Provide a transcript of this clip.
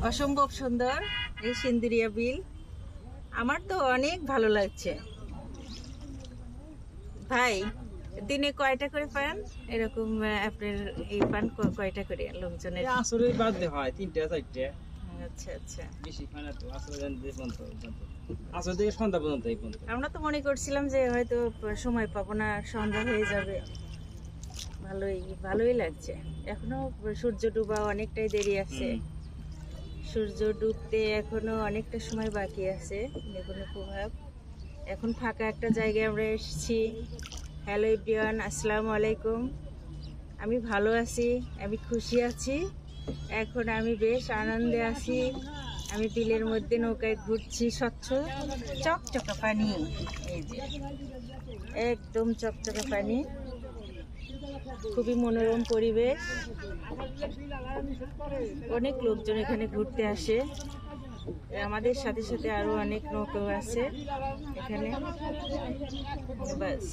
অসম্ভব সুন্দর এই সিন্দুরিয়া বিল। আমার তো অনেক ভালো লাগছে। ভাই, দিনে কয়টা করে পান এরকম? আপনার এই পান কয়টা করে লোকজনের? আসলে বাদ দে হয় 3টা 4টা। আচ্ছা আচ্ছা। বেশি খায় না তো আসলে আসলে থেকে সন্ধ্যা পর্যন্ত এই পর্যন্ত। আমরা তো মনে করছিলাম যে হয়তো সময় পাবো না, সন্ধ্যা হয়ে যাবে। ভালোই ভালোই লাগছে। এখনো সূর্য ডুবা অনেকটাই দেরি আছে। সূর্য ডুবতে এখনো অনেকটা সময় বাকি আছে। বেগুনের প্রভাব। এখন ফাঁকা একটা জায়গায় আমরা এসেছি। হ্যালো এভরিওয়ান, আসসালামু আলাইকুম। আমি ভালো আছি, আমি খুশি আছি। এখন আমি বেশ আনন্দে আছি। আমি বিলের মধ্যে নৌকায় ঘুরছি। স্বচ্ছ চকচকা পানি, এই যে একদম চকচকা পানি, খুবই মনোরম পরিবেশ। অনেক লোকজন এখানে ঘুরতে আসে। আমাদের সাথে সাথে আরো অনেক নৌকা আছে এখানে। বাস।